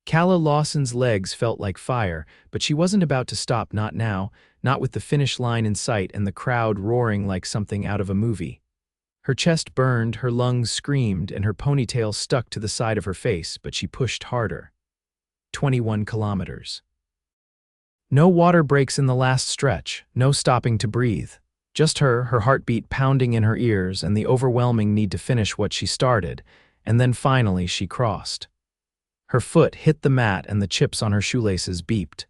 Calla Lawson's legs felt like fire, but she wasn't about to stop, not now, not with the finish line in sight and the crowd roaring like something out of a movie. Her chest burned, her lungs screamed, and her ponytail stuck to the side of her face, but she pushed harder. 21 kilometers. No water breaks in the last stretch, no stopping to breathe. Just her heartbeat pounding in her ears, and the overwhelming need to finish what she started, and then finally she crossed. Her foot hit the mat and the chips on her shoelaces beeped.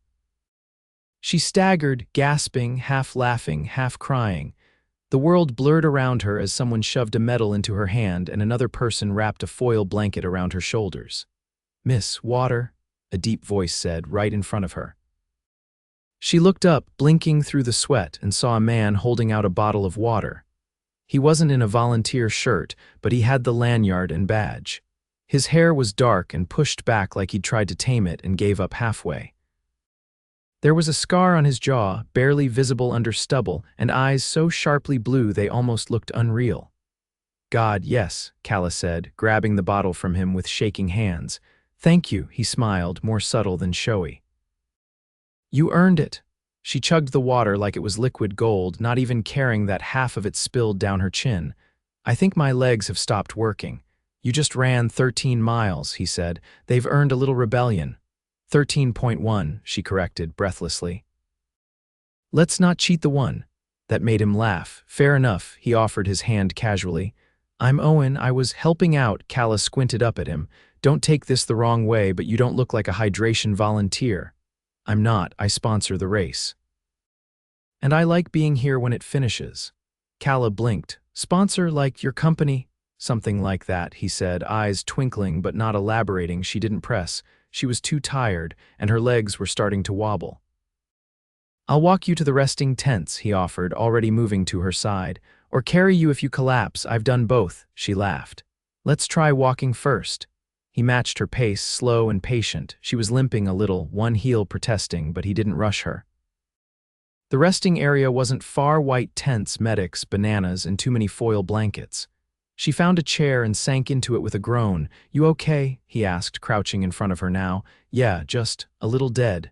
She staggered, gasping, half laughing, half crying. The world blurred around her as someone shoved a medal into her hand and another person wrapped a foil blanket around her shoulders. "Miss, water," a deep voice said, right in front of her. She looked up, blinking through the sweat, and saw a man holding out a bottle of water. He wasn't in a volunteer shirt, but he had the lanyard and badge. His hair was dark and pushed back like he'd tried to tame it and gave up halfway. There was a scar on his jaw, barely visible under stubble, and eyes so sharply blue they almost looked unreal. "God, yes," Calla said, grabbing the bottle from him with shaking hands. "Thank you," he smiled, more subtle than showy. "You earned it." She chugged the water like it was liquid gold, not even caring that half of it spilled down her chin. "I think my legs have stopped working." "You just ran 13 miles, he said. "They've earned a little rebellion." 13.1, she corrected, breathlessly. "Let's not cheat the one." That made him laugh. "Fair enough," he offered his hand casually. "I'm Owen, I was helping out." Calla squinted up at him. "Don't take this the wrong way, but you don't look like a hydration volunteer." "I'm not, I sponsor the race. And I like being here when it finishes." Calla blinked. "Sponsor like your company?" "Something like that," he said, eyes twinkling but not elaborating. She didn't press. She was too tired, and her legs were starting to wobble. "I'll walk you to the resting tents," he offered, already moving to her side. "Or carry you if you collapse. I've done both," she laughed. "Let's try walking first." He matched her pace, slow and patient. She was limping a little, one heel protesting, but he didn't rush her. The resting area wasn't far. White tents, medics, bananas, and too many foil blankets. She found a chair and sank into it with a groan. "You okay?" he asked, crouching in front of her now. "Yeah, just a little dead."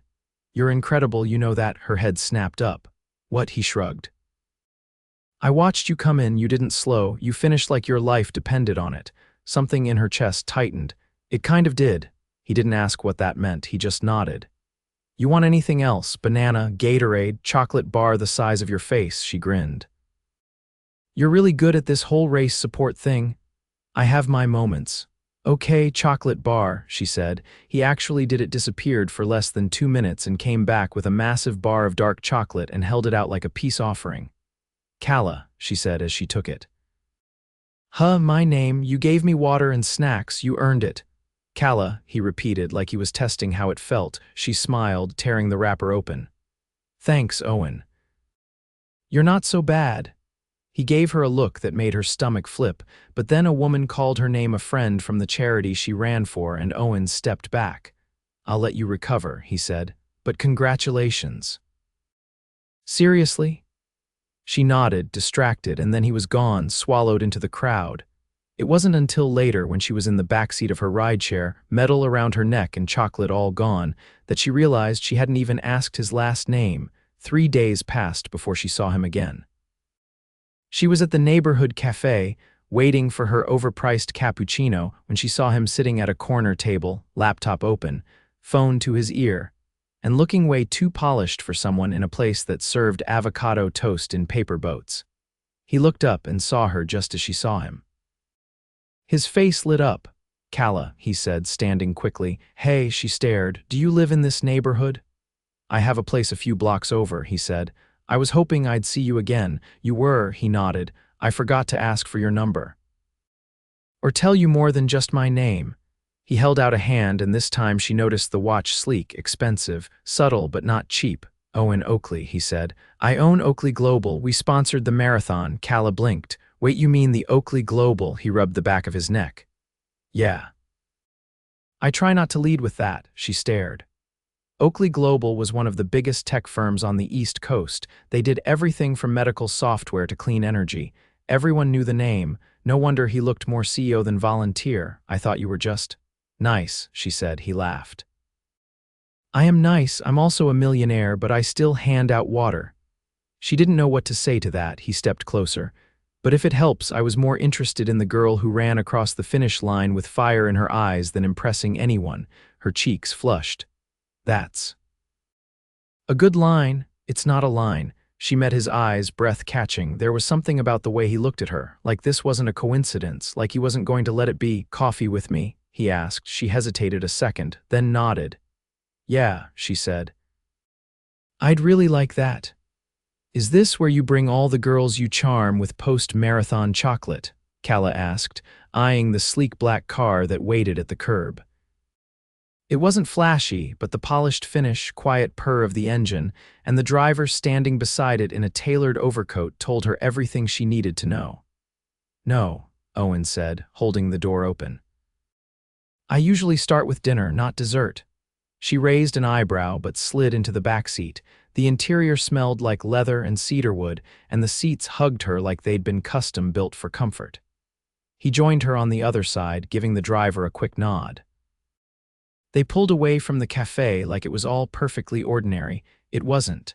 "You're incredible, you know that." Her head snapped up. "What?" he shrugged. "I watched you come in, you didn't slow, you finished like your life depended on it." Something in her chest tightened. "It kind of did." He didn't ask what that meant, he just nodded. "You want anything else? Banana, Gatorade, chocolate bar the size of your face," she grinned. "You're really good at this whole race support thing." "I have my moments." "Okay, chocolate bar," she said. He actually did. It disappeared for less than 2 minutes and came back with a massive bar of dark chocolate and held it out like a peace offering. "Calla," she said as she took it. My name, you gave me water and snacks, you earned it." "Calla," he repeated like he was testing how it felt. She smiled, tearing the wrapper open. "Thanks, Owen." "You're not so bad." He gave her a look that made her stomach flip, but then a woman called her name, a friend from the charity she ran for, and Owen stepped back. "I'll let you recover," he said, "but congratulations." "Seriously?" She nodded, distracted, and then he was gone, swallowed into the crowd. It wasn't until later, when she was in the backseat of her rideshare, medal around her neck and chocolate all gone, that she realized she hadn't even asked his last name. 3 days passed before she saw him again. She was at the neighborhood cafe, waiting for her overpriced cappuccino, when she saw him sitting at a corner table, laptop open, phone to his ear, and looking way too polished for someone in a place that served avocado toast in paper boats. He looked up and saw her just as she saw him. His face lit up. "Calla," he said, standing quickly. "Hey," she stared. "Do you live in this neighborhood?" "I have a place a few blocks over," he said. "I was hoping I'd see you again." "You were," he nodded. "I forgot to ask for your number. Or tell you more than just my name." He held out a hand, and this time she noticed the watch. Sleek, expensive, subtle but not cheap. "Owen Oakley," he said. "I own Oakley Global. We sponsored the marathon." Calla blinked. "Wait, you mean the Oakley Global?" He rubbed the back of his neck. "Yeah." "I try not to lead with that." She stared. Oakley Global was one of the biggest tech firms on the East Coast. They did everything from medical software to clean energy. Everyone knew the name. No wonder he looked more CEO than volunteer. "I thought you were just..." "Nice," she said. He laughed. I am nice, I'm also a millionaire, but I still hand out water. She didn't know what to say to that. He stepped closer. But if it helps, I was more interested in the girl who ran across the finish line with fire in her eyes than impressing anyone, her cheeks flushed. That's a good line. It's not a line. She met his eyes, breath catching. There was something about the way he looked at her, like this wasn't a coincidence, like he wasn't going to let it be. Coffee with me? He asked. She hesitated a second, then nodded. Yeah, she said. I'd really like that. Is this where you bring all the girls you charm with post-marathon chocolate? Kala asked, eyeing the sleek black car that waited at the curb. It wasn't flashy, but the polished finish, quiet purr of the engine, and the driver standing beside it in a tailored overcoat told her everything she needed to know. No, Owen said, holding the door open. I usually start with dinner, not dessert. She raised an eyebrow but slid into the back seat. The interior smelled like leather and cedarwood, and the seats hugged her like they'd been custom-built for comfort. He joined her on the other side, giving the driver a quick nod. They pulled away from the cafe like it was all perfectly ordinary. It wasn't.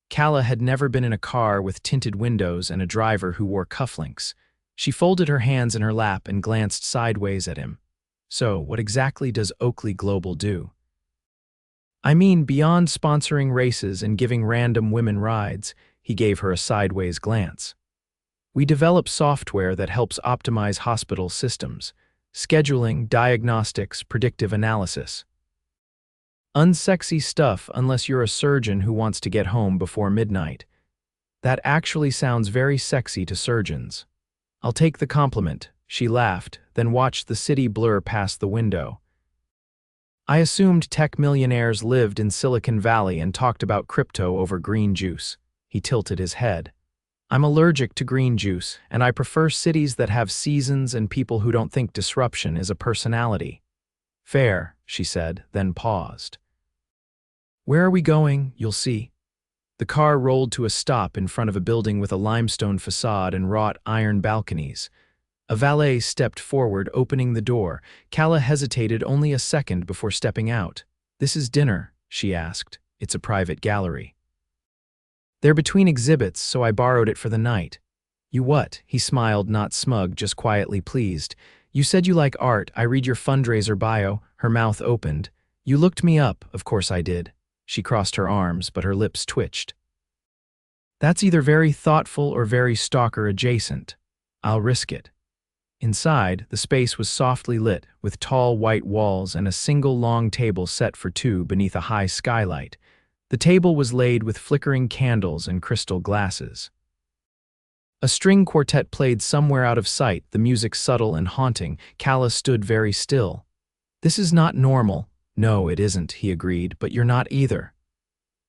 Kala had never been in a car with tinted windows and a driver who wore cufflinks. She folded her hands in her lap and glanced sideways at him. So, what exactly does Oakley Global do? I mean, beyond sponsoring races and giving random women rides, he gave her a sideways glance. We develop software that helps optimize hospital systems, scheduling, diagnostics, predictive analysis. Unsexy stuff unless you're a surgeon who wants to get home before midnight. That actually sounds very sexy to surgeons. I'll take the compliment, she laughed, then watched the city blur past the window. I assumed tech millionaires lived in Silicon Valley and talked about crypto over green juice. He tilted his head. I'm allergic to green juice, and I prefer cities that have seasons and people who don't think disruption is a personality. Fair, she said, then paused. Where are we going? You'll see. The car rolled to a stop in front of a building with a limestone facade and wrought iron balconies. A valet stepped forward, opening the door. Kala hesitated only a second before stepping out. This is dinner, she asked. It's a private gallery. They're between exhibits, so I borrowed it for the night. You what? He smiled, not smug, just quietly pleased. You said you like art. I read your fundraiser bio. Her mouth opened. You looked me up. Of course I did. She crossed her arms, but her lips twitched. That's either very thoughtful or very stalker adjacent. I'll risk it. Inside, the space was softly lit, with tall white walls and a single long table set for two beneath a high skylight. The table was laid with flickering candles and crystal glasses. A string quartet played somewhere out of sight, the music subtle and haunting. Kala stood very still. This is not normal. No, it isn't, he agreed, but you're not either.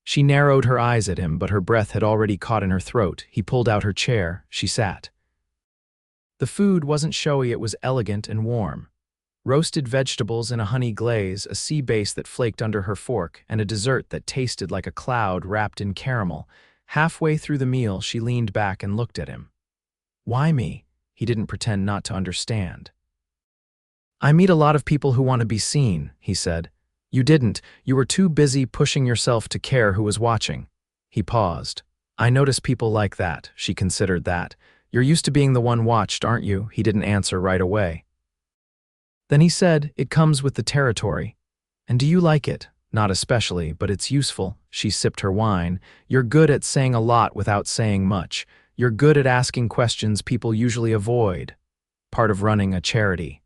She narrowed her eyes at him, but her breath had already caught in her throat. He pulled out her chair. She sat. The food wasn't showy, it was elegant and warm. Roasted vegetables in a honey glaze, a sea bass that flaked under her fork, and a dessert that tasted like a cloud wrapped in caramel. Halfway through the meal, she leaned back and looked at him. Why me? He didn't pretend not to understand. I meet a lot of people who want to be seen, he said. You didn't. You were too busy pushing yourself to care who was watching. He paused. I notice people like that. She considered that. You're used to being the one watched, aren't you? He didn't answer right away. Then he said, it comes with the territory. And do you like it? Not especially, but it's useful. She sipped her wine. You're good at saying a lot without saying much. You're good at asking questions people usually avoid. Part of running a charity.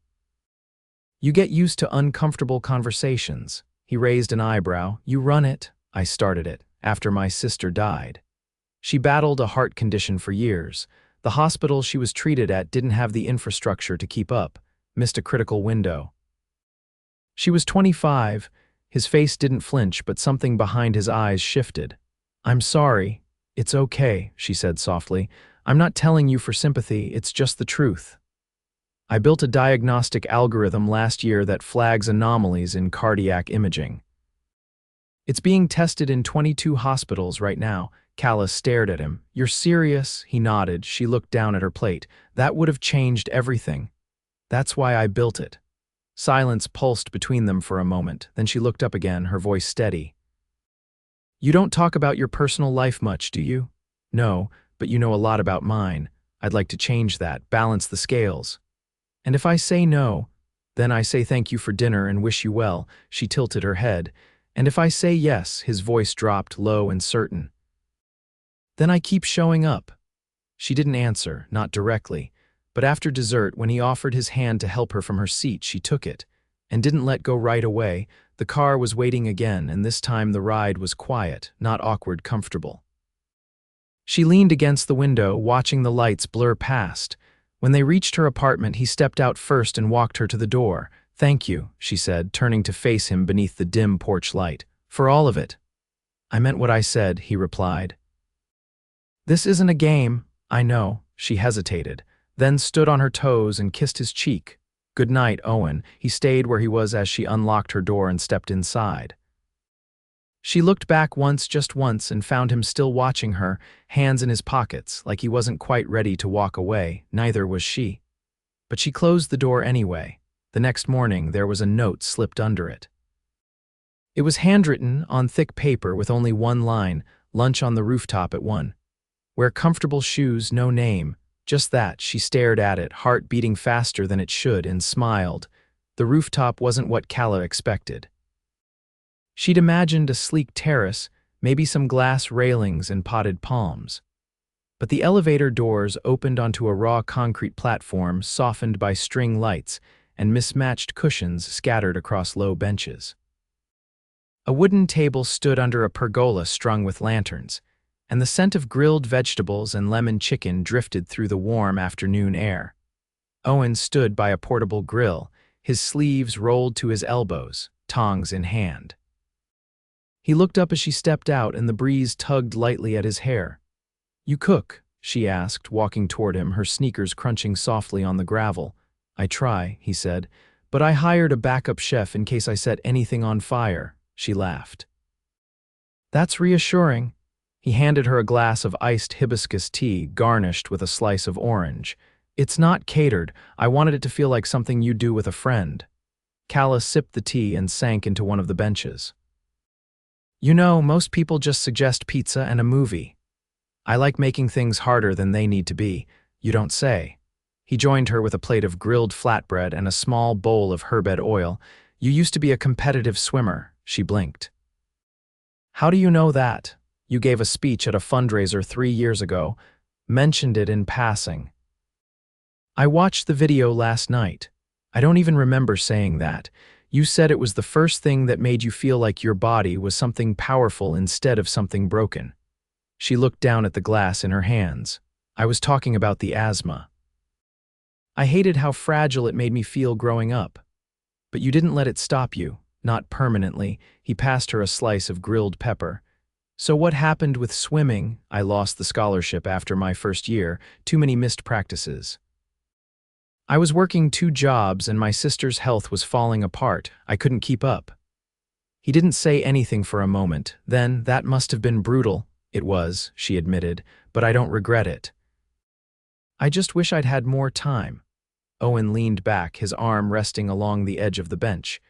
You get used to uncomfortable conversations. He raised an eyebrow. You run it. I started it, after my sister died. She battled a heart condition for years. The hospital she was treated at didn't have the infrastructure to keep up, missed a critical window. She was 25. His face didn't flinch, but something behind his eyes shifted. I'm sorry. It's okay, she said softly. I'm not telling you for sympathy, it's just the truth. I built a diagnostic algorithm last year that flags anomalies in cardiac imaging. It's being tested in 22 hospitals right now. Kala stared at him. You're serious? He nodded. She looked down at her plate. That would have changed everything. That's why I built it. Silence pulsed between them for a moment, then she looked up again, her voice steady. "You don't talk about your personal life much, do you?" "No, but you know a lot about mine. I'd like to change that, balance the scales." "And if I say no, then I say thank you for dinner and wish you well." She tilted her head. "And if I say yes," his voice dropped low and certain, "then I keep showing up." She didn't answer, not directly, but after dessert, when he offered his hand to help her from her seat, she took it, and didn't let go right away. The car was waiting again, and this time the ride was quiet, not awkward, comfortable. She leaned against the window, watching the lights blur past. When they reached her apartment, he stepped out first and walked her to the door. "Thank you," she said, turning to face him beneath the dim porch light. "For all of it." "I meant what I said," he replied. "This isn't a game." "I know." She hesitated, then stood on her toes and kissed his cheek. "Good night, Owen." He stayed where he was as she unlocked her door and stepped inside. She looked back once, just once, and found him still watching her, hands in his pockets, like he wasn't quite ready to walk away. Neither was she. But she closed the door anyway. The next morning, there was a note slipped under it. It was handwritten on thick paper with only one line: "Lunch on the rooftop at 1. Wear comfortable shoes, no name." Just that. She stared at it, heart beating faster than it should, and smiled. The rooftop wasn't what Calla expected. She'd imagined a sleek terrace, maybe some glass railings and potted palms. But the elevator doors opened onto a raw concrete platform softened by string lights and mismatched cushions scattered across low benches. A wooden table stood under a pergola strung with lanterns, and the scent of grilled vegetables and lemon chicken drifted through the warm afternoon air. Owen stood by a portable grill, his sleeves rolled to his elbows, tongs in hand. He looked up as she stepped out, and the breeze tugged lightly at his hair. "You cook?" she asked, walking toward him, her sneakers crunching softly on the gravel. "I try," he said, "but I hired a backup chef in case I set anything on fire." She laughed. "That's reassuring." He handed her a glass of iced hibiscus tea, garnished with a slice of orange. "It's not catered. I wanted it to feel like something you'd do with a friend." Calla sipped the tea and sank into one of the benches. "You know, most people just suggest pizza and a movie. I like making things harder than they need to be. You don't say." He joined her with a plate of grilled flatbread and a small bowl of herbed oil. "You used to be a competitive swimmer." She blinked. "How do you know that?" "You gave a speech at a fundraiser 3 years ago. Mentioned it in passing." "I watched the video last night. I don't even remember saying that. You said it was the first thing that made you feel like your body was something powerful instead of something broken." She looked down at the glass in her hands. "I was talking about the asthma. I hated how fragile it made me feel growing up. But you didn't let it stop you, not permanently." He passed her a slice of grilled pepper. "So what happened with swimming?" "I lost the scholarship after my first year. Too many missed practices. I was working 2 jobs and my sister's health was falling apart. I couldn't keep up." He didn't say anything for a moment. Then, "That must have been brutal." "It was," she admitted, "but I don't regret it. I just wish I'd had more time." Owen leaned back, his arm resting along the edge of the bench.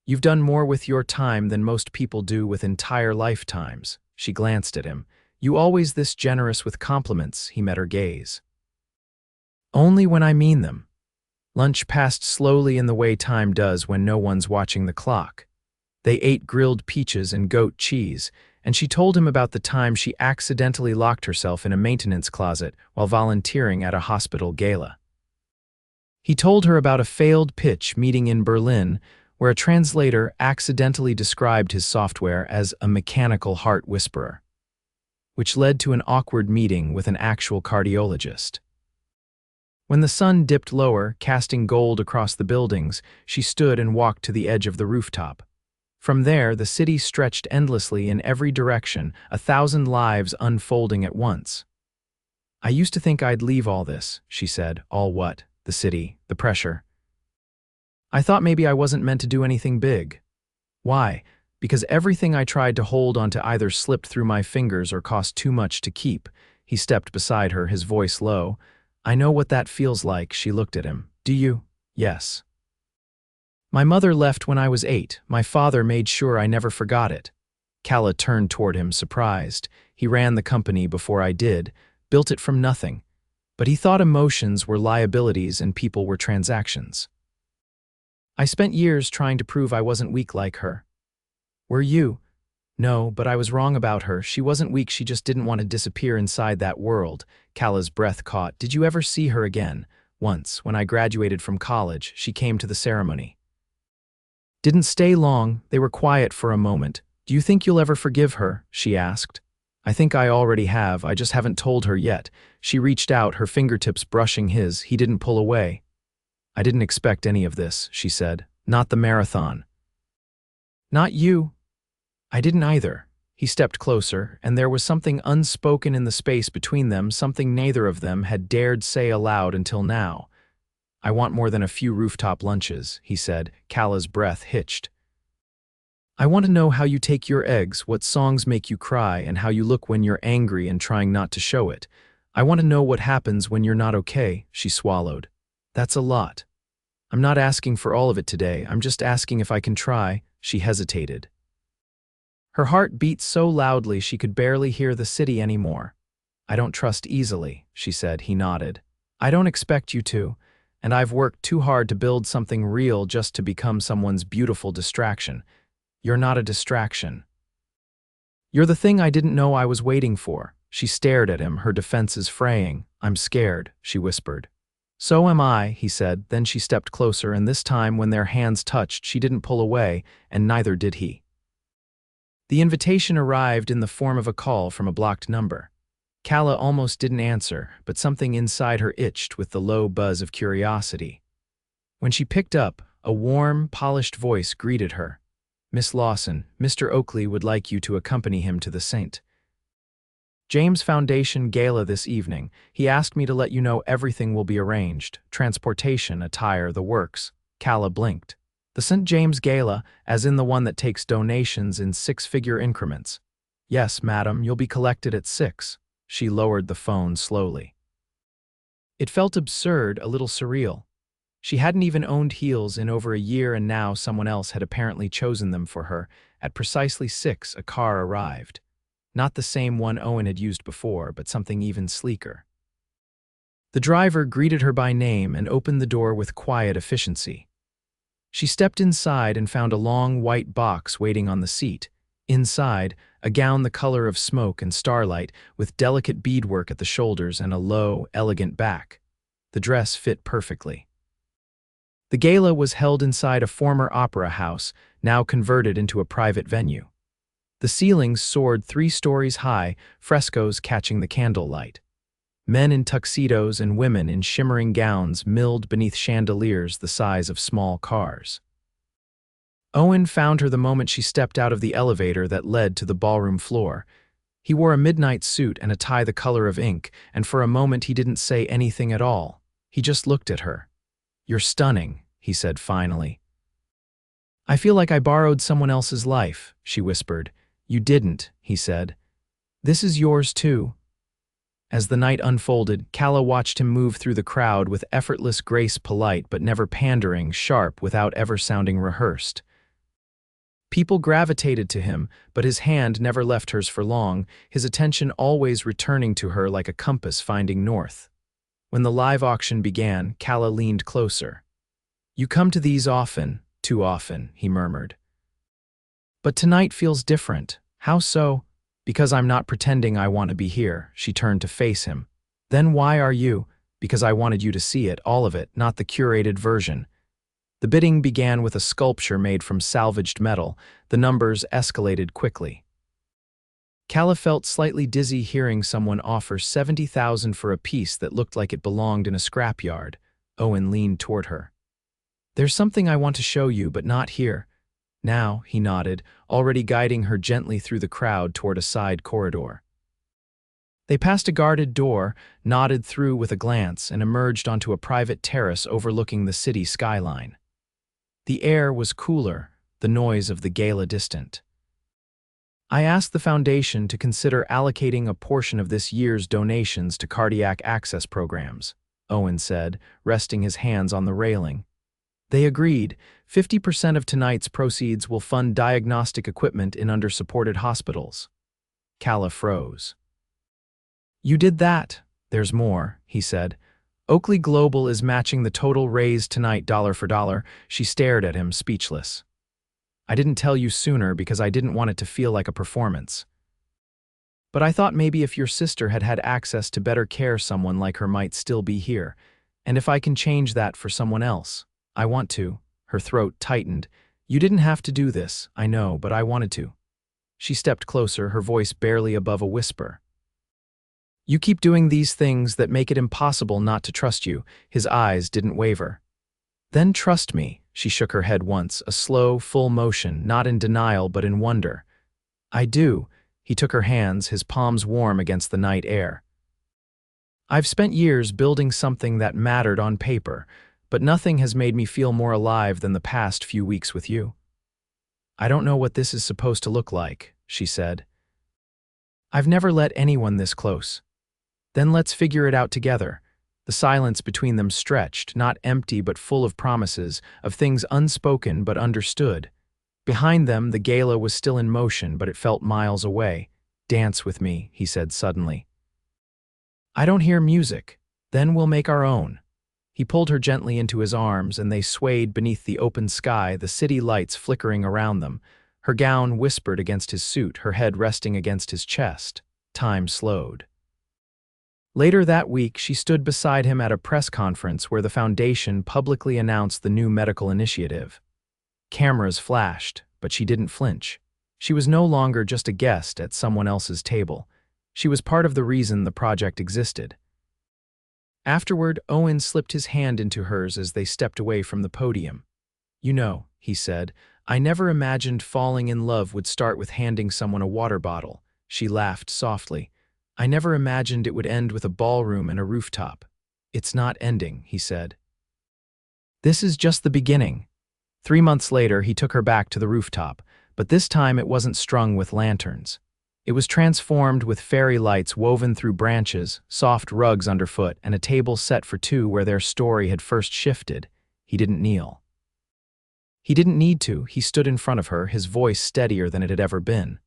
"You've done more with your time than most people do with entire lifetimes." She glanced at him. "You always this generous with compliments." He met her gaze. "Only when I mean them." Lunch passed slowly in the way time does when no one's watching the clock. They ate grilled peaches and goat cheese, and she told him about the time she accidentally locked herself in a maintenance closet while volunteering at a hospital gala. He told her about a failed pitch meeting in Berlin where a translator accidentally described his software as a mechanical heart whisperer, which led to an awkward meeting with an actual cardiologist. When the sun dipped lower, casting gold across the buildings, she stood and walked to the edge of the rooftop. From there, the city stretched endlessly in every direction, 1,000 lives unfolding at once. "I used to think I'd leave all this," she said. "All what?" "The city, the pressure. I thought maybe I wasn't meant to do anything big." "Why?" "Because everything I tried to hold onto either slipped through my fingers or cost too much to keep." He stepped beside her, his voice low. "I know what that feels like." She looked at him. "Do you?" "Yes. My mother left when I was 8. My father made sure I never forgot it. Calla turned toward him, surprised. He ran the company before I did, built it from nothing. But he thought emotions were liabilities and people were transactions. I spent years trying to prove I wasn't weak like her. Were you? No, but I was wrong about her. She wasn't weak, she just didn't want to disappear inside that world. Calla's breath caught. Did you ever see her again? Once, when I graduated from college, she came to the ceremony. Didn't stay long, they were quiet for a moment. Do you think you'll ever forgive her? She asked. I think I already have, I just haven't told her yet. She reached out, her fingertips brushing his. He didn't pull away. I didn't expect any of this, she said. Not the marathon. Not you. I didn't either. He stepped closer, and there was something unspoken in the space between them, something neither of them had dared say aloud until now. I want more than a few rooftop lunches, he said. Calla's breath hitched. I want to know how you take your eggs, what songs make you cry, and how you look when you're angry and trying not to show it. I want to know what happens when you're not okay, she swallowed. That's a lot. I'm not asking for all of it today, I'm just asking if I can try, she hesitated. Her heart beat so loudly she could barely hear the city anymore. I don't trust easily, she said. He nodded. I don't expect you to, and I've worked too hard to build something real just to become someone's beautiful distraction. You're not a distraction. You're the thing I didn't know I was waiting for. She stared at him, her defenses fraying. I'm scared, she whispered. So am I, he said. Then she stepped closer, and this time when their hands touched, she didn't pull away, and neither did he. The invitation arrived in the form of a call from a blocked number. Calla almost didn't answer, but something inside her itched with the low buzz of curiosity. When she picked up, a warm, polished voice greeted her. Miss Lawson, Mr. Oakley would like you to accompany him to the St. James Foundation Gala this evening. He asked me to let you know everything will be arranged. Transportation, attire, the works. Calla blinked. The St. James Gala, as in the one that takes donations in 6-figure increments. Yes, madam, you'll be collected at 6. She lowered the phone slowly. It felt absurd, a little surreal. She hadn't even owned heels in over a year, and now someone else had apparently chosen them for her. At precisely 6, a car arrived. Not the same one Owen had used before, but something even sleeker. The driver greeted her by name and opened the door with quiet efficiency. She stepped inside and found a long white box waiting on the seat. Inside, a gown the color of smoke and starlight, with delicate beadwork at the shoulders and a low, elegant back. The dress fit perfectly. The gala was held inside a former opera house, now converted into a private venue. The ceilings soared 3 stories high, frescoes catching the candlelight. Men in tuxedos and women in shimmering gowns milled beneath chandeliers the size of small cars. Owen found her the moment she stepped out of the elevator that led to the ballroom floor. He wore a midnight suit and a tie the color of ink, and for a moment he didn't say anything at all. He just looked at her. You're stunning, he said finally. I feel like I borrowed someone else's life, she whispered. You didn't, he said. This is yours too. As the night unfolded, Calla watched him move through the crowd with effortless grace, polite but never pandering, sharp without ever sounding rehearsed. People gravitated to him, but his hand never left hers for long, his attention always returning to her like a compass finding north. When the live auction began, Calla leaned closer. You come to these often, too often, he murmured. But tonight feels different. How so? Because I'm not pretending I want to be here, she turned to face him. Then why are you? Because I wanted you to see it, all of it, not the curated version. The bidding began with a sculpture made from salvaged metal. The numbers escalated quickly. Calla felt slightly dizzy hearing someone offer $70,000 for a piece that looked like it belonged in a scrapyard. Owen leaned toward her. There's something I want to show you, but not here. Now, he nodded, already guiding her gently through the crowd toward a side corridor. They passed a guarded door, nodded through with a glance, and emerged onto a private terrace overlooking the city skyline. The air was cooler, the noise of the gala distant. I asked the foundation to consider allocating a portion of this year's donations to cardiac access programs, Owen said, resting his hands on the railing. They agreed. 50% of tonight's proceeds will fund diagnostic equipment in under-supported hospitals. Calla froze. You did that. There's more, he said. Oakley Global is matching the total raised tonight dollar for dollar. She stared at him, speechless. I didn't tell you sooner because I didn't want it to feel like a performance. But I thought maybe if your sister had had access to better care, someone like her might still be here. And if I can change that for someone else, I want to. Her throat tightened. You didn't have to do this, I know, but I wanted to. She stepped closer, her voice barely above a whisper. You keep doing these things that make it impossible not to trust you. His eyes didn't waver. Then trust me. She shook her head once, a slow, full motion, not in denial but in wonder. I do. He took her hands, his palms warm against the night air. I've spent years building something that mattered on paper, but nothing has made me feel more alive than the past few weeks with you. I don't know what this is supposed to look like, she said. I've never let anyone this close. Then let's figure it out together. The silence between them stretched, not empty but full of promises, of things unspoken but understood. Behind them, the gala was still in motion, but it felt miles away. Dance with me, he said suddenly. I don't hear music. Then we'll make our own. He pulled her gently into his arms, and they swayed beneath the open sky, the city lights flickering around them. Her gown whispered against his suit, her head resting against his chest. Time slowed. Later that week, she stood beside him at a press conference where the foundation publicly announced the new medical initiative. Cameras flashed, but she didn't flinch. She was no longer just a guest at someone else's table. She was part of the reason the project existed. Afterward, Owen slipped his hand into hers as they stepped away from the podium. You know, he said, I never imagined falling in love would start with handing someone a water bottle. She laughed softly. I never imagined it would end with a ballroom and a rooftop. It's not ending, he said. This is just the beginning. 3 months later, he took her back to the rooftop, but this time it wasn't strung with lanterns. It was transformed with fairy lights woven through branches, soft rugs underfoot, and a table set for two where their story had first shifted. He didn't kneel. He didn't need to. He stood in front of her, his voice steadier than it had ever been.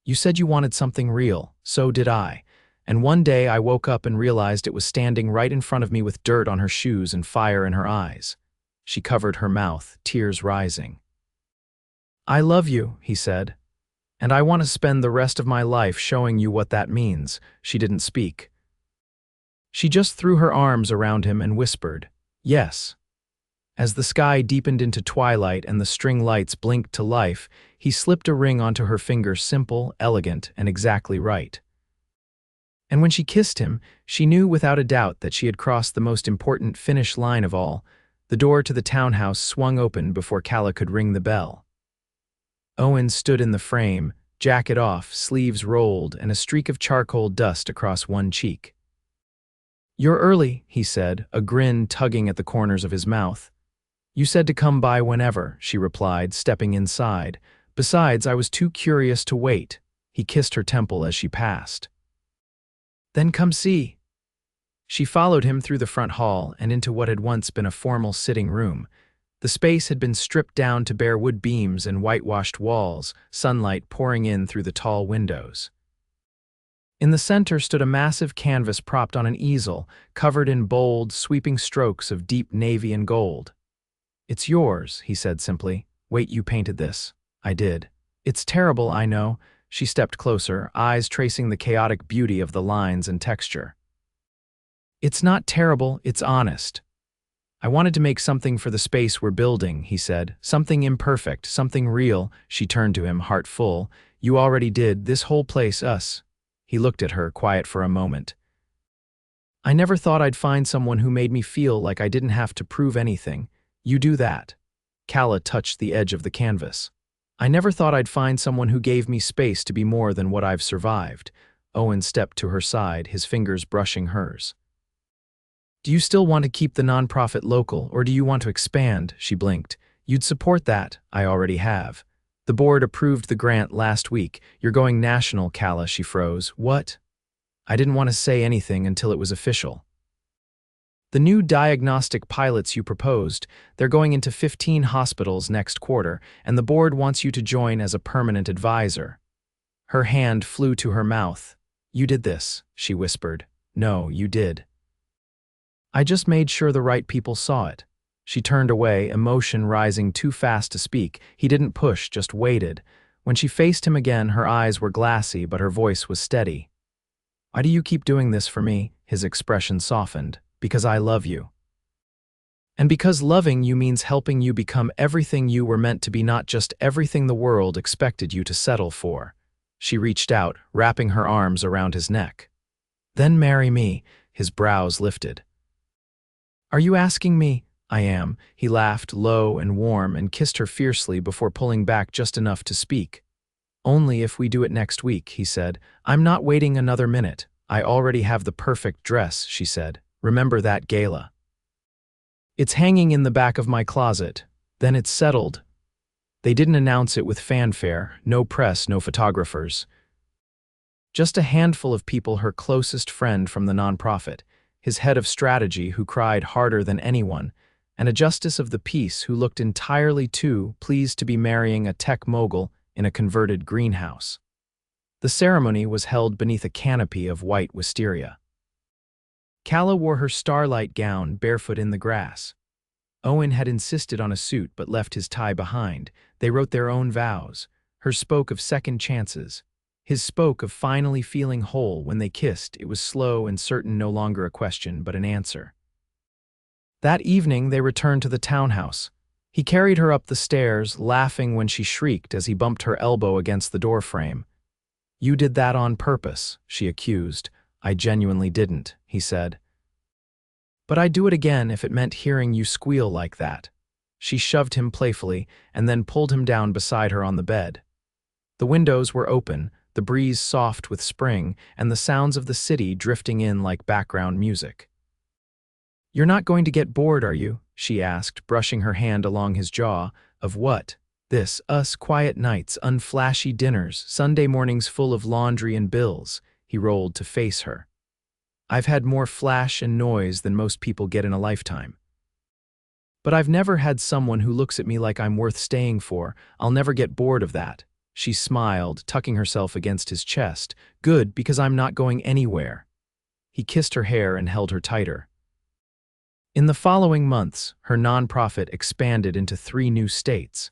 You said you wanted something real, so did I. And one day I woke up and realized it was standing right in front of me with dirt on her shoes and fire in her eyes. She covered her mouth, tears rising. I love you, he said. And I want to spend the rest of my life showing you what that means. She didn't speak. She just threw her arms around him and whispered, yes. As the sky deepened into twilight and the string lights blinked to life, he slipped a ring onto her finger, simple, elegant, and exactly right. And when she kissed him, she knew without a doubt that she had crossed the most important finish line of all. The door to the townhouse swung open before Calla could ring the bell. Owen stood in the frame, jacket off, sleeves rolled, and a streak of charcoal dust across one cheek. You're early, he said, a grin tugging at the corners of his mouth. You said to come by whenever, she replied, stepping inside. Besides, I was too curious to wait. He kissed her temple as she passed. Then come see. She followed him through the front hall and into what had once been a formal sitting room. The space had been stripped down to bare wood beams and whitewashed walls, sunlight pouring in through the tall windows. In the center stood a massive canvas propped on an easel, covered in bold, sweeping strokes of deep navy and gold. It's yours, he said simply. Wait, you painted this. I did. It's terrible, I know. She stepped closer, eyes tracing the chaotic beauty of the lines and texture. It's not terrible, it's honest. I wanted to make something for the space we're building, he said. Something imperfect, something real. She turned to him, heart full. You already did, this whole place, us. He looked at her, quiet for a moment. I never thought I'd find someone who made me feel like I didn't have to prove anything. You do that. Calla touched the edge of the canvas. I never thought I'd find someone who gave me space to be more than what I've survived. Owen stepped to her side, his fingers brushing hers. Do you still want to keep the nonprofit local, or do you want to expand? She blinked. You'd support that. I already have. The board approved the grant last week. You're going national, Calla, she froze. What? I didn't want to say anything until it was official. The new diagnostic pilots you proposed, they're going into 15 hospitals next quarter, and the board wants you to join as a permanent advisor." Her hand flew to her mouth. "You did this," she whispered. "No, you did." "I just made sure the right people saw it." She turned away, emotion rising too fast to speak. He didn't push, just waited. When she faced him again, her eyes were glassy, but her voice was steady. "Why do you keep doing this for me?" His expression softened. "Because I love you. And because loving you means helping you become everything you were meant to be, not just everything the world expected you to settle for." She reached out, wrapping her arms around his neck. "Then marry me." His brows lifted. "Are you asking me?" "I am." He laughed, low and warm, and kissed her fiercely before pulling back just enough to speak. "Only if we do it next week," he said. "I'm not waiting another minute. I already have the perfect dress," she said. "Remember that gala? It's hanging in the back of my closet." Then it's settled. They didn't announce it with fanfare, no press, no photographers. Just a handful of people, her closest friend from the nonprofit, his head of strategy who cried harder than anyone, and a justice of the peace who looked entirely too pleased to be marrying a tech mogul in a converted greenhouse. The ceremony was held beneath a canopy of white wisteria. Calla wore her starlight gown barefoot in the grass. Owen had insisted on a suit but left his tie behind. They wrote their own vows. Hers spoke of second chances. His spoke of finally feeling whole. When they kissed, it was slow and certain, no longer a question but an answer. That evening they returned to the townhouse. He carried her up the stairs, laughing when she shrieked as he bumped her elbow against the doorframe. "You did that on purpose," she accused. "I genuinely didn't," he said. "But I'd do it again if it meant hearing you squeal like that." She shoved him playfully and then pulled him down beside her on the bed. The windows were open, the breeze soft with spring, and the sounds of the city drifting in like background music. "You're not going to get bored, are you?" she asked, brushing her hand along his jaw. "Of what?" "This, us quiet nights, unflashy dinners, Sunday mornings full of laundry and bills." He rolled to face her. "I've had more flash and noise than most people get in a lifetime. But I've never had someone who looks at me like I'm worth staying for. I'll never get bored of that." She smiled, tucking herself against his chest. "Good, because I'm not going anywhere." He kissed her hair and held her tighter. In the following months, her nonprofit expanded into 3 new states.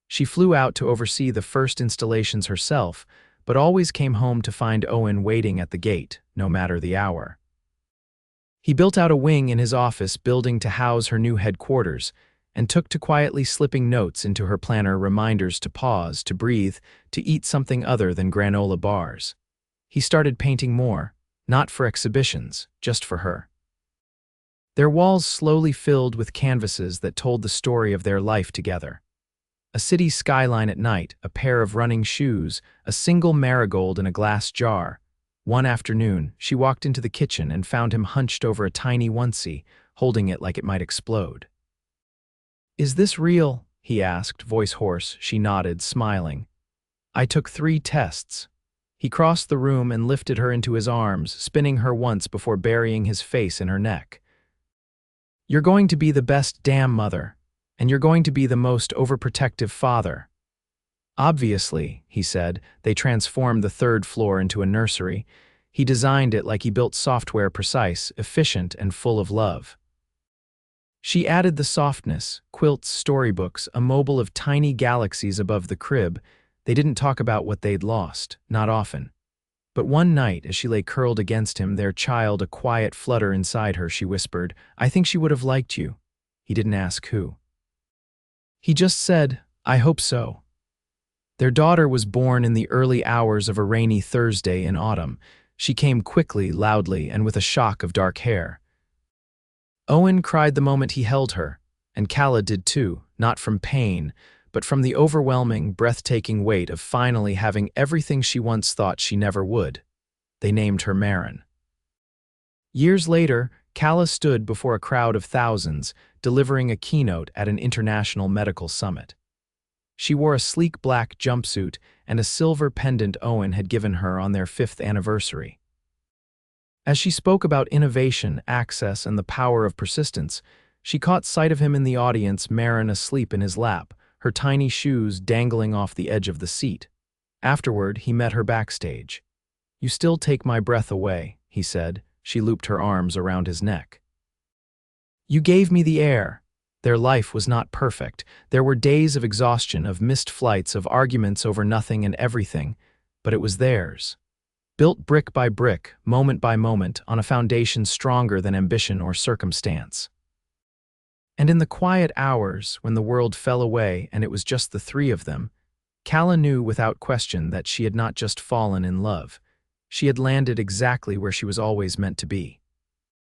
She flew out to oversee the first installations herself, but always came home to find Owen waiting at the gate, no matter the hour. He built out a wing in his office building to house her new headquarters, and took to quietly slipping notes into her planner, reminders to pause, to breathe, to eat something other than granola bars. He started painting more, not for exhibitions, just for her. Their walls slowly filled with canvases that told the story of their life together. A city skyline at night, a pair of running shoes, a single marigold in a glass jar. One afternoon, she walked into the kitchen and found him hunched over a tiny onesie, holding it like it might explode. "Is this real?" he asked, voice hoarse. She nodded, smiling. "I took 3 tests." He crossed the room and lifted her into his arms, spinning her once before burying his face in her neck. "You're going to be the best damn mother, and you're going to be the most overprotective father." "Obviously," he said. They transformed the 3rd floor into a nursery. He designed it like he built software, precise, efficient, and full of love. She added the softness, quilts, storybooks, a mobile of tiny galaxies above the crib. They didn't talk about what they'd lost, not often. But one night, as she lay curled against him, their child a quiet flutter inside her, she whispered, "I think she would have liked you." He didn't ask who. He just said, "I hope so." Their daughter was born in the early hours of a rainy Thursday in autumn. She came quickly, loudly, and with a shock of dark hair. Owen cried the moment he held her, and Calla did too, not from pain, but from the overwhelming, breathtaking weight of finally having everything she once thought she never would. They named her Marin. Years later, Calla stood before a crowd of thousands, delivering a keynote at an international medical summit. She wore a sleek black jumpsuit and a silver pendant Owen had given her on their 5th anniversary. As she spoke about innovation, access, and the power of persistence, she caught sight of him in the audience, Marin asleep in his lap, her tiny shoes dangling off the edge of the seat. Afterward, he met her backstage. "You still take my breath away," he said. She looped her arms around his neck. "You gave me the air." Their life was not perfect. There were days of exhaustion, of missed flights, of arguments over nothing and everything, but it was theirs. Built brick by brick, moment by moment, on a foundation stronger than ambition or circumstance. And in the quiet hours, when the world fell away and it was just the three of them, Calla knew without question that she had not just fallen in love. She had landed exactly where she was always meant to be.